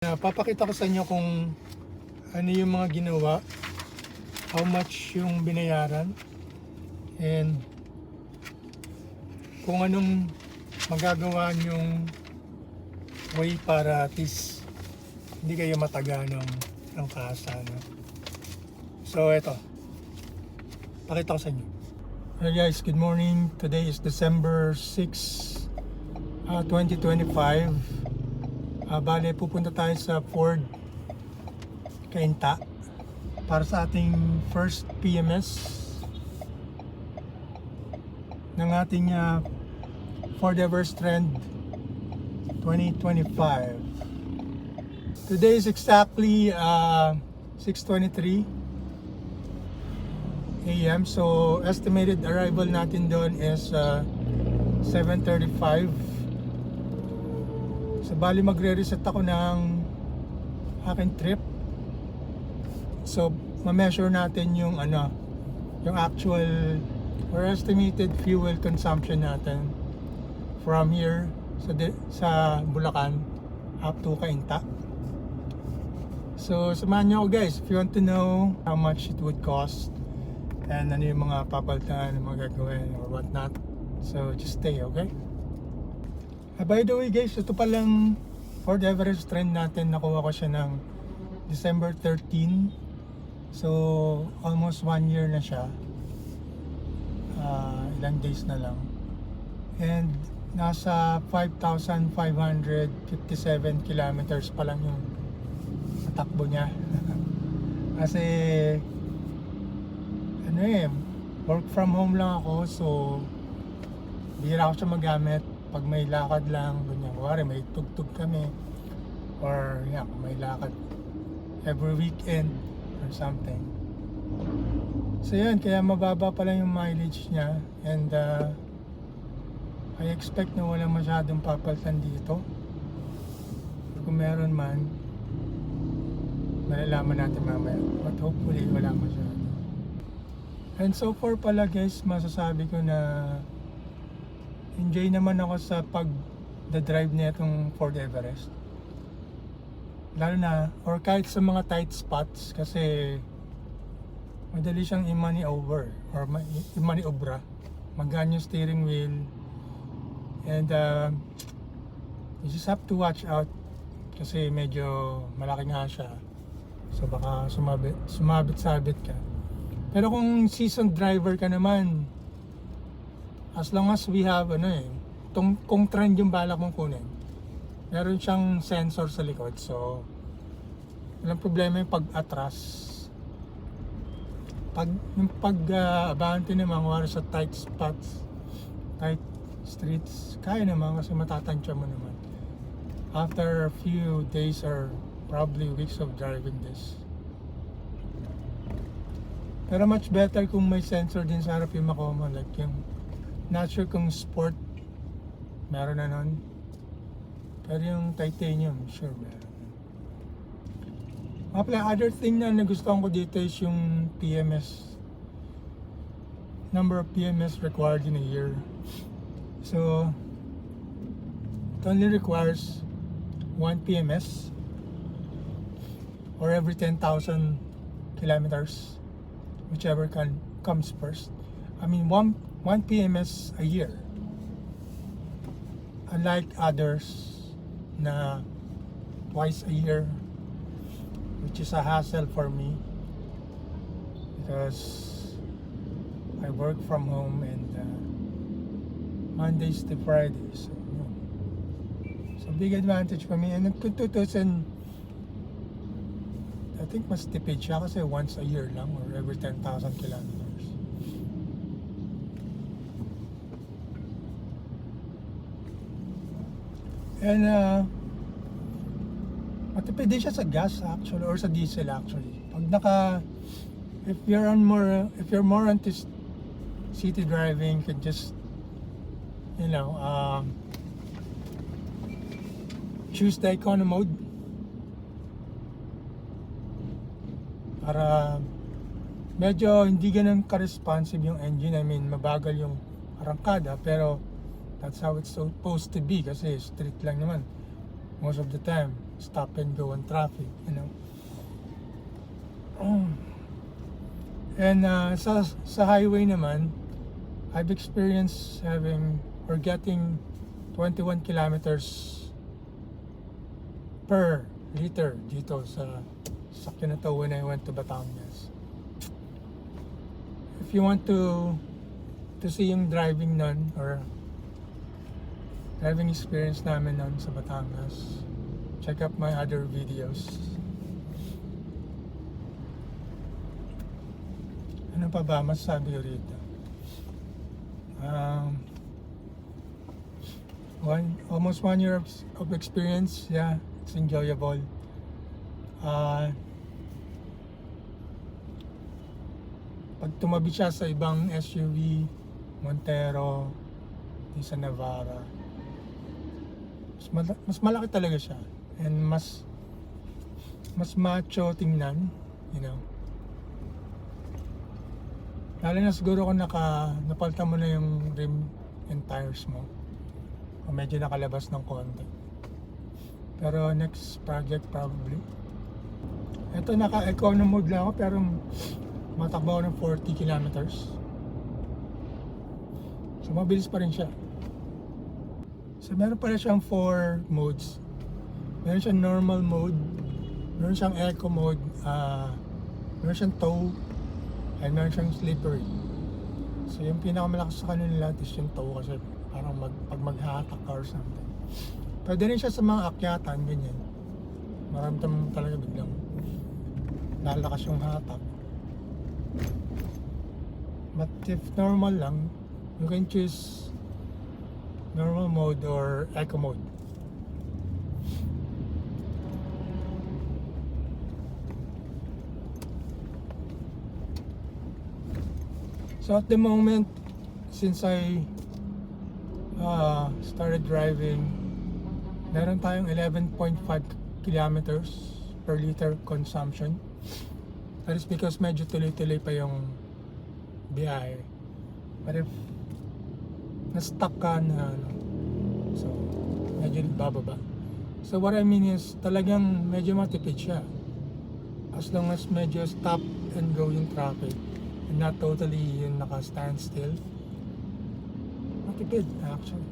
Papakita ko sa inyo kung ano yung mga ginawa, how much yung binayaran, and kung anong magagawa nyong way para at least hindi kayo mataga ng kasa. No? So eto, pakita ko sa inyo. Hey guys, good morning. Today is December 6, 2025. Bale, pupunta tayo sa Ford Cainta para sa ating first PMS ng ating Ford Everest Trend 2025. Today is exactly 6:23 a.m. So estimated arrival natin doon is 7:35. So bali magre-reset ako ng aking trip. So ma-measure natin yung yung actual or estimated fuel consumption natin from here sa Bulacan up to Cainta. So samahan niyo ako guys if you want to know how much it would cost and ano yung mga papalitan, mga gagawin or what not. So just stay, okay? By the way guys, ito palang Ford Everest Trend natin, nakuha ko siya ng December 13. So almost 1 year na siya, ilang days na lang, and nasa 5,557 kilometers pa lang yung natakbo niya. Kasi work from home lang ako, so bihira ako siya magamit. Pag may lakad lang, ganyan, kuwari may tugtog kami or may lakad every weekend or something. So yan, kaya mababa pa lang yung mileage niya, and I expect na wala masyadong papalitan dito. Kung meron man, malalaman natin mamaya, but hopefully wala masyado. And so far pala guys, masasabi ko na enjoy naman ako sa pag-drive na itong Ford Everest. Lalo na, or kahit sa mga tight spots, kasi madali siyang i-maneuver or i-maneuver. Magaan yung steering wheel, and you just have to watch out kasi medyo malaki nga siya, so baka sumabit-sabit ka. Pero kung seasoned driver ka naman, as long as we have kung trend yung balak mong kunin, meron siyang sensor sa likod, so walang problema yung pag-atras. Yung pag-abante naman, wala sa tight spots, tight streets, kaya naman kasi matatansya mo naman after a few days or probably weeks of driving this. Pero much better kung may sensor din sa harap yung makuha mo, like yung, not sure kung sport meron na nun, pero yung titanium sure meron. Other thing na nagustuhan ko dito is yung PMS, number of PMS required in a year. So it only requires 1 PMS or every 10,000 kilometers, whichever comes first. I mean one PMS a year, unlike others na twice a year, which is a hassle for me because I work from home and Mondays to Fridays, so big advantage for me. And kung tutusin, I think mas tipid siya kasi once a year lang or every 10,000 kilometers. And matipid din siya sa gas actually, or sa diesel actually. If you're more into city driving, you can just choose the econo mode para medyo hindi ganun ka-responsive yung engine. I mean, mabagal yung arangkada, pero that's how it's supposed to be kasi street lang naman. most of the time, stop and go on traffic, you know. And sa highway naman, I've experienced having or getting 21 kilometers per liter dito sa sakyan na to when I went to Batangas. If you want to see yung driving nun or driving experience namin nun sa Batangas, check out my other videos. Ano pa ba masasabi ko rito? Almost 1 year of experience. Yeah, it's enjoyable. Pag tumabi siya sa ibang SUV, Montero, di sa Navara, mas malaki talaga siya. And mas macho tingnan, you know. Lalo na siguro kung napalta mo na yung rim and tires mo. O medyo nakalabas ng konti. Pero next project probably. Ito naka-econo mode lang ako pero matakbo ako ng 40 kilometers. So mabilis pa rin siya. So meron pala siyang 4 modes. Meron siyang normal mode, meron siyang eco mode, meron siyang tow, and meron siyang slippery. So yung pinakamalakas sa kanila is yung tow kasi parang pag maghahatak ka or something. Pwede rin siya sa mga akyatan, ganyan. Maramdaman talaga biglang lalakas yung hatak. But if normal lang, you can choose normal mode or eco mode. So at the moment, since I started driving, meron tayong 11.5 kilometers per liter consumption. That is because medyo tuloy-tuloy pa yung biyahe. But if na-stuck ka na so medyo bababa. So what I mean is talagang medyo matipid siya. As long as medyo stop and go yung traffic and not totally yung naka-stand still, matipid actually.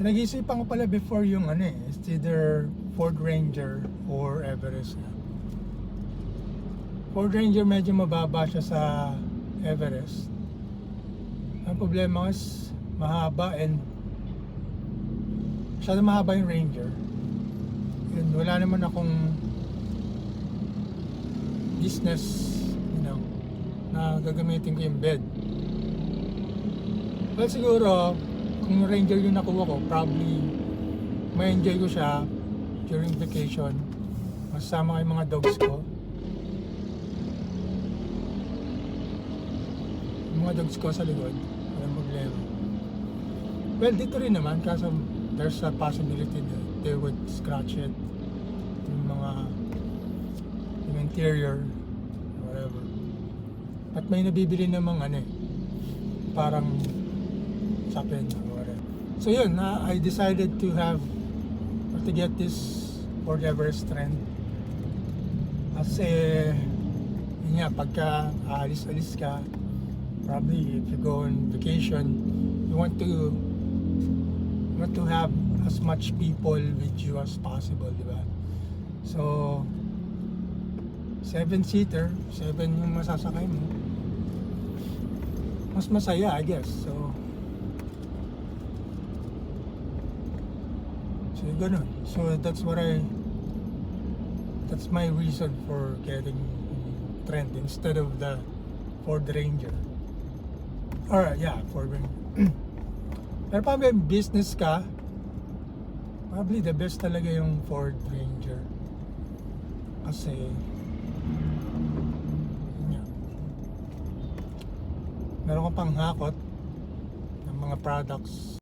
Nag-iisipan ko pala before yung it's either Ford Ranger or Everest. Ford Ranger medyo mababa siya sa Everest. Ang problema is mahaba and masyado mahaba yung Ranger. And wala naman akong business, you know, na gagamitin ko yung bed. Well, siguro kung Ranger yung nakuha ko, probably may enjoy ko siya during vacation. Masama ko yung mga dogs ko. Yung mga dogs ko sa likod, walang problema. Well, dito rin naman, kasi there's a possibility that they would scratch it. Yung interior, whatever. At may nabibili namang parang sapin. So yun, I decided to get this Ford Everest trend. Kasi yun nga, pagka aalis-alis ka, probably if you go on vacation, you want to have as much people with you as possible, di ba? So 7-seater, 7 yung masasakay mo, mas masaya, I guess. So ganun. So that's my reason for getting trend instead of the Ford Ranger. Or yeah, Ford Ranger. Pero pag may business ka, probably the best talaga yung Ford Ranger. Kasi yeah, meron kang panghakot ng mga products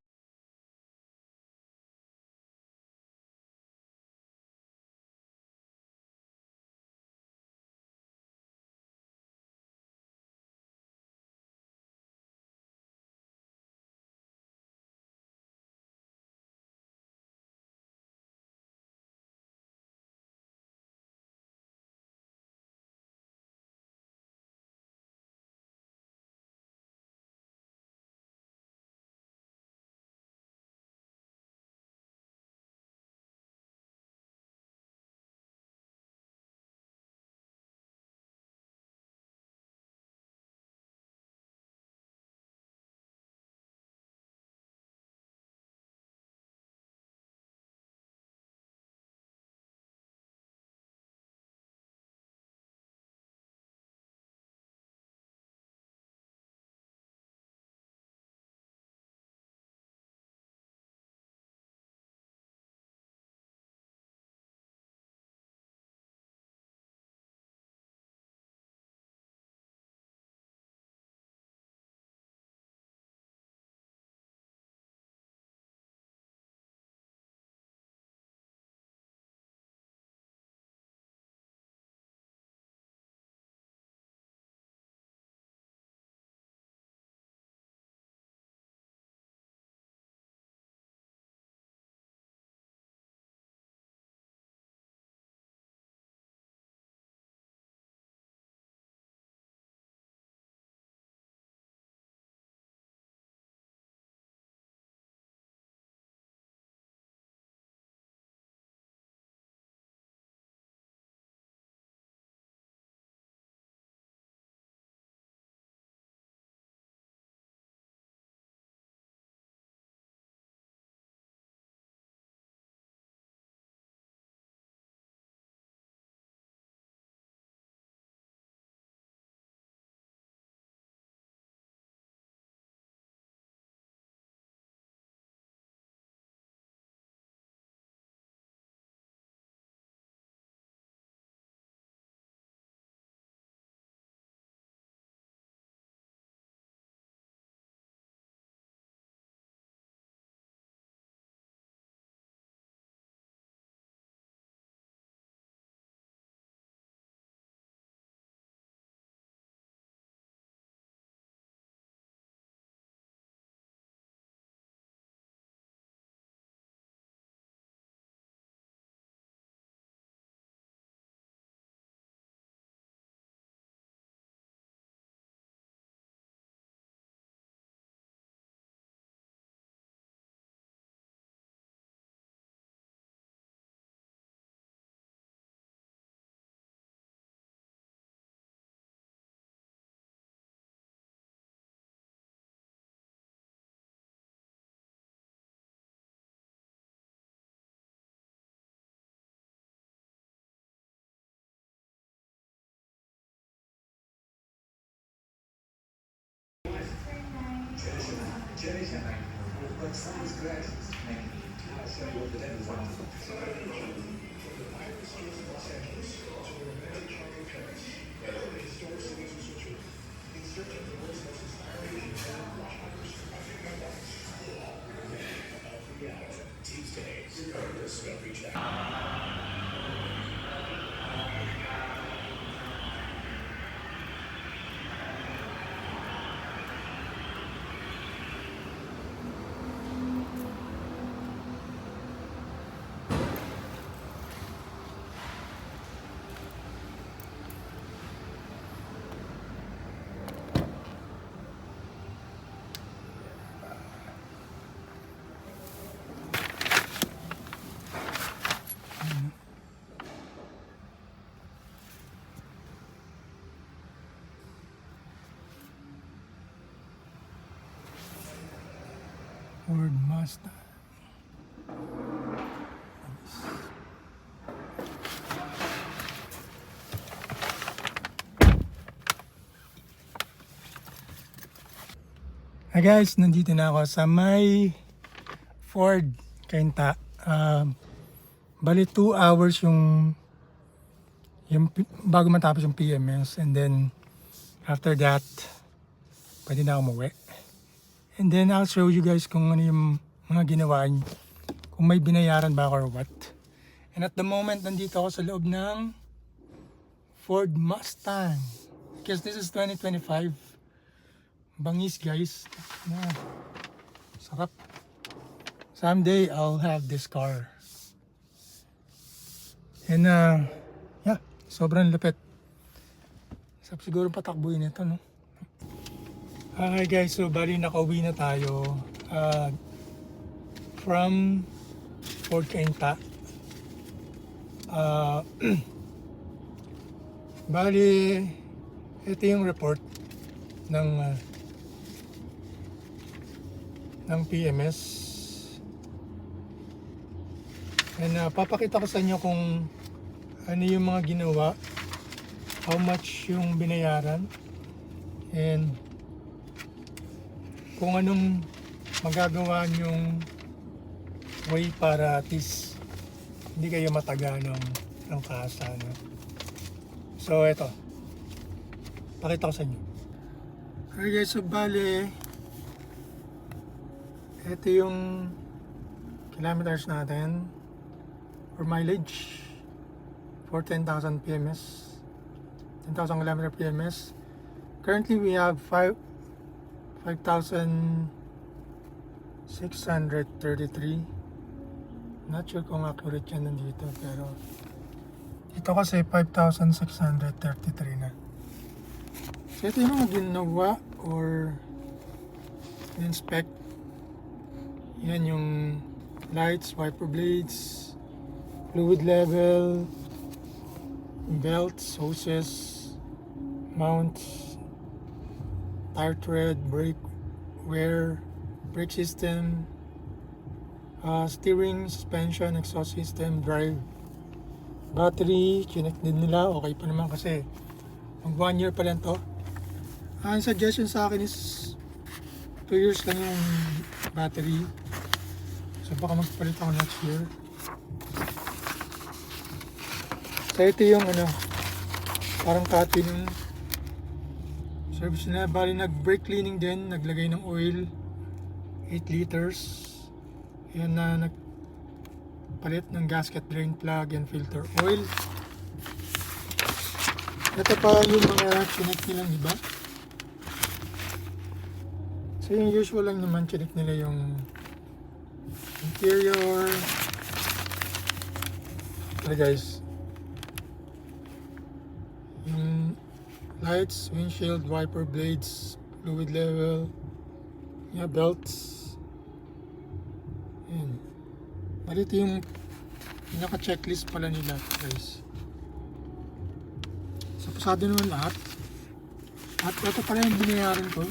Ford Mustang. Hi guys, nandito na ako sa may Ford Cainta. Bali 2 hours yung bago matapos yung PMS, and then after that pwede na ako umuwi. And then I'll show you guys kung ano yung mga ginawa niyo, kung may binayaran ba ako or what. And at the moment, nandito ako sa loob ng Ford Mustang. Because this is 2025. Bangis guys. Sarap. Someday, I'll have this car. And yeah, sobrang lupit. Sarap siguro patakbuhin ito, no? Hi guys, so bali nakauwi na tayo from Ford Cainta. Bali, ito yung report ng PMS. And papakita ko sa inyo kung ano yung mga ginawa, how much yung binayaran, and kung anong magagawa nyong way para at least hindi kayo mataga ng kasa, no? So eto, pakita ko sa inyo. Okay guys, so bali eto yung kilometers natin or mileage for 10,000 PMS, 10,000 kilometer PMS. Currently we have 5,633. Not sure kung accurate yan nandito, pero ito kasi 5,633 na. So ito yung mga ginawa or inspect. Yan yung lights, wiper blades, fluid level, belts, hoses, mounts, tire tread, brake wear, brake system, steering, suspension, exhaust system, drive, battery, chinek din nila, okay pa naman kasi mag 1 year pa lang to. Ang suggestion sa akin is 2 years lang yung battery, so baka magpalit ako next year. So ito yung parang cutting service na. Bali nag-brake cleaning din, naglagay ng oil 8 liters. Yan na, nagpalit ng gasket, drain plug, and filter oil. Ito pa yung mga chinek nilang iba. So yung usual lang naman, chinek nila yung interior. Ito guys, yung lights, windshield, wiper blades, fluid level, belts. Ayan. Bali ito yung naka-checklist pala nila guys. So pasado naman lahat. At ito pala yung binayaran ko.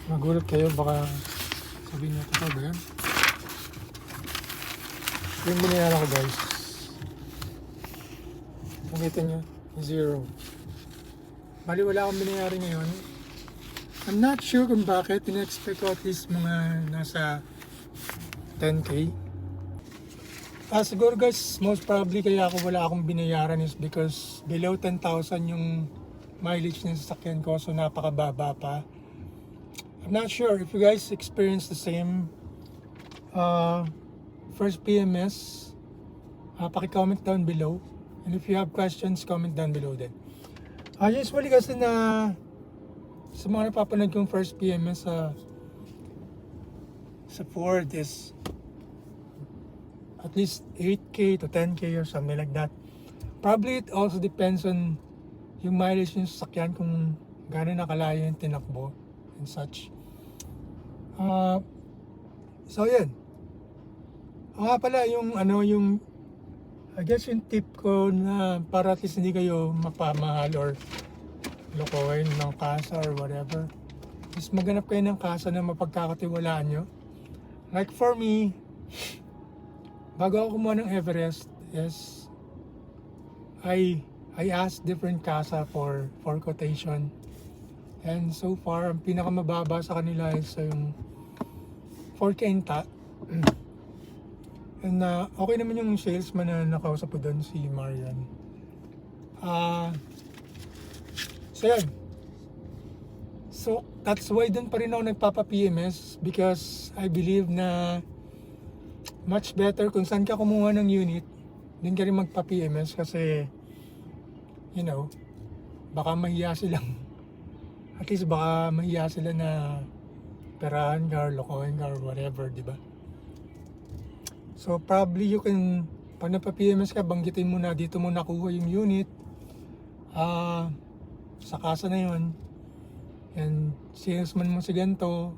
Magulat kayo, baka sabihin nyo, ito ba yan? Ito yung binayaran ko guys. Makita nyo, 0. Bali wala akong binayaran ngayon. I'm not sure kung bakit. In-expect ko at least mga nasa 10K. Siguro guys, most probably kaya ako wala akong binayaran is because below 10,000 yung mileage ng sasakyan ko, so napakababa pa. I'm not sure if you guys experience the same first PMS. Paki-comment down below. And if you have questions, comment down below din. Usually kasi na sa mga napapanood kong first PMS sa Ford is at least 8K to 10K or something like that. Probably it also depends on yung mileage ng sasakyan, kung gano'n nakalayo yung tinakbo and such. So yun. Nga pala yung I guess yung tip ko na para at least hindi kayo mapamahal or lokohin ng kasa or whatever, is maghanap kayo ng kasa na mapagkakatiwalaan nyo. Like for me, bago ako kumuha ng Everest, is I asked different kasa for quotation. And so far, ang pinakamababa sa kanila is yung 4K inta. And okay naman yung salesman na nakausap ko doon, si Marian. So yan. So that's why doon pa rin ako nagpapa-PMS, because I believe na much better kung saan ka kumuha ng unit, din ka rin magpa-PMS, kasi you know, baka mahiya silang at least baka mahiya sila na perahan ka or lokohin ka or whatever, di ba? So probably you can, pag nagpa-PMS ka, banggitin mo na dito mo nakuha yung unit sa kasa na yun, and salesman mo si ganito,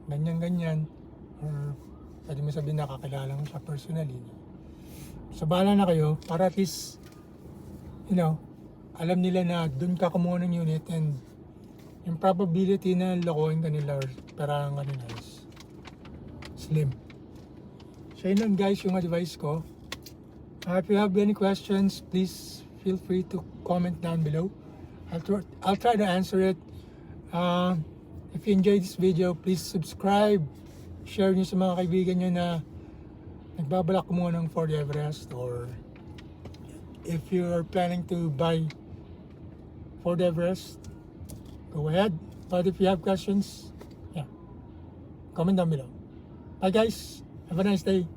ganyan, or pwede mo sabihin nakakilala mo siya personally. So bahala na kayo, para at least you know, alam nila na dun ka kumuha ng unit, and yung probability na lokohin ka nila or perahan ka nila is slim. So yun lang guys yung advice ko. If you have any questions, please feel free to comment down below. I'll try to answer it. If you enjoyed this video, please subscribe. Share nyo sa mga kaibigan nyo na nagbabalak kumuha ng Ford Everest, or if you are planning to buy Ford Everest, go ahead. But if you have questions, yeah, comment down below. Bye guys. Have a nice day.